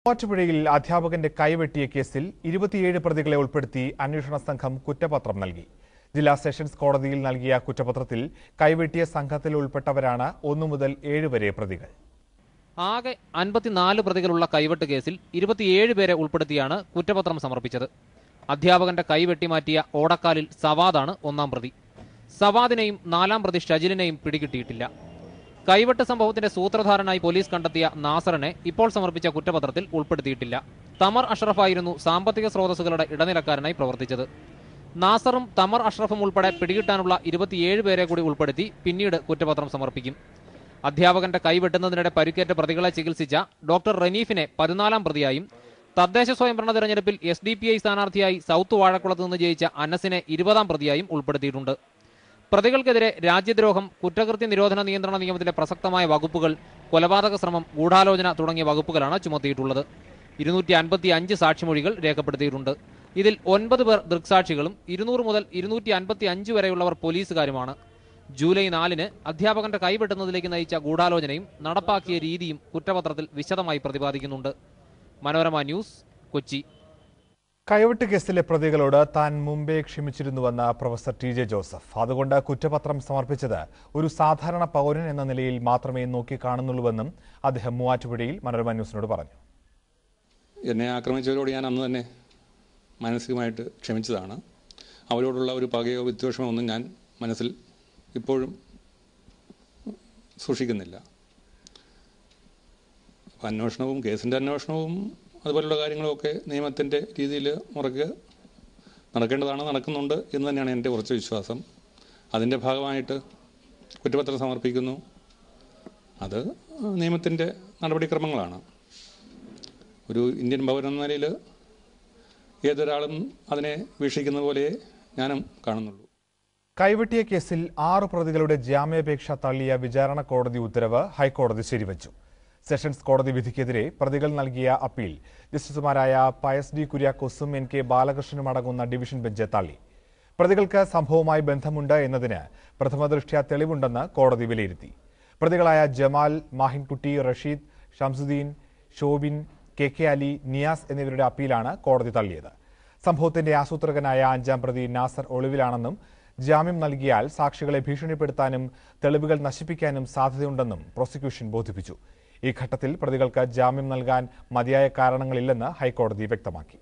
മൂവാറ്റുപുഴയിൽ അധ്യാപകന്റെ കൈവെട്ടിയ കേസിൽ 27 പ്രതികളെ ഉൾപ്പെടുത്തി അന്വേഷണ സംഘം കുറ്റപത്രം നൽകി. ജില്ലാ സെഷൻസ് കോടതിയിൽ നൽകിയ കുറ്റപത്രത്തിൽ കൈവെട്ടിയ സംഘത്തിൽ ഉൾപ്പെട്ടവരാണ് 1 മുതൽ 7 വരെ പ്രതികൾ. ആകെ 54 പ്രതികളുള്ള കൈവെട്ട് കേസിൽ 27 പേരെ ഉൾപ്പെടുത്തിയാണ് കുറ്റപത്രം സമർപ്പിച്ചത്. അധ്യാപകന്റെ കൈവെട്ടിമാറ്റിയ ഓടക്കാലിൽ സവാദാണ് 1-ാം പ്രതി. സവാദിനെയും 4-ാം പ്രതി ഷജിലിനെയും പിടികിട്ടിയിട്ടില്ല. കൈവെട്ട് സംഭവത്തിന്റെ സൂത്രധാരനായി പോലീസ് കണ്ടെത്തിയ നാസറിനെ ഇപ്പോൾ സമർപ്പിച്ച കുറ്റപത്രത്തിൽ ഉൾപ്പെടുത്തിയിട്ടില്ല. തമർ അഷ്റഫായിരുന്നു സാമ്പത്തിക സ്രോതസ്സുകളുടെ ഇടനിലക്കാരനായി പ്രവർത്തിച്ചത്. നാസറും തമർ അഷ്റഫും ഉൾപ്പെടെ പിടികിട്ടാനുള്ള 27 പേരെ കൂടി ഉൾപ്പെടുത്തി പിന്നീട് കുറ്റപത്രം സമർപ്പിക്കും. അധ്യാപകന്റെ കൈവെട്ടുന്നതിനിടെ പരിക്കേറ്റ പ്രതികളെ ചികിത്സിച്ച ഡോക്ടർ റനീഫിനെ 14-ാം പ്രതിയായും തദ്ദേശ സ്വയംഭരണ തെരഞ്ഞെടുപ്പിൽ SDPI സ്ഥാനാർത്ഥിയായി സൗത്ത് വാഴക്കുളത്ത് നിന്ന് ജയിച്ച അനസിനെ 20-ാം പ്രതിയായും ഉൾപ്പെടുത്തിയിട്ടുണ്ട്. പ്രതികൾക്കെതിരെ രാജ്യദ്രോഹം, കുറ്റകൃത്യ നിരോധന നിയന്ത്രണ നിയമത്തിലെ പ്രസക്തമായ വകുപ്പുകൾ, കൊലപാതക ശ്രമം, ഗൂഢാലോചന തുടങ്ങിയ വകുപ്പുകളാണ് ചുമത്തിയിട്ടുള്ളത്. 255 സാക്ഷിമൊഴികൾ രേഖപ്പെടുത്തിയിട്ടുണ്ട്. ഇതിൽ 9 പേർ ദൃക്സാക്ഷികളും 200 മുതൽ 255 വരെയുള്ളവർ പോലീസുകാരുമാണ്. ജൂലൈ 4-ന് അധ്യാപകന്റെ കൈവെട്ടുന്നതിലേക്ക് നയിച്ച ഗൂഢാലോചനയും നടപ്പാക്കിയ രീതിയും കുറ്റപത്രത്തിൽ വിശദമായി പ്രതിപാദിക്കുന്നുണ്ട്. മനോരമ ന്യൂസ്, കൊച്ചി. കൈവെട്ട് കേസിലെ പ്രതികളോട് താൻ മുമ്പേ ക്ഷമിച്ചിരുന്നുവെന്ന് പ്രൊഫസർ TJ ജോസഫ്. അതുകൊണ്ട് കുറ്റപത്രം സമർപ്പിച്ചത് ഒരു സാധാരണ പൗരൻ എന്ന നിലയിൽ മാത്രമേ നോക്കിക്കാണുന്നുള്ളൂവെന്നും അദ്ദേഹം മൂവാറ്റുപുഴയിൽ മനോരമ ന്യൂസിനോട് പറഞ്ഞു. എന്നെ ആക്രമിച്ചവരോട് ഞാൻ അന്ന് തന്നെ മാനസികമായിട്ട് ക്ഷമിച്ചതാണ്. അവരോടുള്ള ഒരു പകയോ വിദ്വേഷമോ ഒന്നും ഞാൻ മനസ്സിൽ ഇപ്പോഴും സൂക്ഷിക്കുന്നില്ല. അന്വേഷണവും കേസിൻ്റെ അന്വേഷണവും അതുപോലുള്ള കാര്യങ്ങളൊക്കെ നിയമത്തിൻ്റെ രീതിയിൽ മുറയ്ക്ക് നടക്കേണ്ടതാണ്, നടക്കുന്നുണ്ട് എന്ന് തന്നെയാണ് എൻ്റെ ഉറച്ച വിശ്വാസം. അതിൻ്റെ ഭാഗമായിട്ട് കുറ്റപത്രം സമർപ്പിക്കുന്നു. അത് നിയമത്തിൻ്റെ നടപടിക്രമങ്ങളാണ്. ഒരു ഇന്ത്യൻ പൗരൻ എന്ന നിലയിൽ ഏതൊരാളും അതിനെ വീക്ഷിക്കുന്ന പോലെ ഞാനും കാണുന്നുള്ളൂ. കൈവെട്ടിയ കേസിൽ 6 പ്രതികളുടെ ജാമ്യാപേക്ഷ തള്ളിയ വിചാരണ കോടതി ഉത്തരവ് ഹൈക്കോടതി ശരിവച്ചു. സെഷൻസ് കോടതി വിധിക്കെതിരെ പ്രതികൾ നൽകിയ അപ്പീൽ ജസ്റ്റിസുമാരായ പയസ് D കുര്യാക്കോസും NK ബാലകൃഷ്ണനും അടങ്ങുന്ന ഡിവിഷൻ ബെഞ്ച് തള്ളി. പ്രതികൾക്ക് സംഭവവുമായി ബന്ധമുണ്ട് എന്നതിന് പ്രഥമദൃഷ്ട്യാ തെളിവുണ്ടെന്ന് കോടതി വിലയിരുത്തി. പ്രതികളായ ജമാൽ, മാഹിൻകുട്ടി, റഷീദ്, ഷംസുദ്ദീൻ, ഷോബിൻ, KK അലി, നിയാസ് എന്നിവരുടെ അപ്പീലാണ് കോടതി തള്ളിയത്. സംഭവത്തിന്റെ ആസൂത്രകനായ 5-ാം പ്രതി നാസർ ഒളിവിലാണെന്നും ജാമ്യം നൽകിയാൽ സാക്ഷികളെ ഭീഷണിപ്പെടുത്താനും തെളിവുകൾ നശിപ്പിക്കാനും സാധ്യതയുണ്ടെന്നും പ്രോസിക്യൂഷൻ ബോധിപ്പിച്ചു. ഈ ഘട്ടത്തിൽ പ്രതികൾക്ക് ജാമ്യം നൽകാൻ മതിയായ കാരണങ്ങളില്ലെന്ന് ഹൈക്കോടതി വ്യക്തമാക്കി.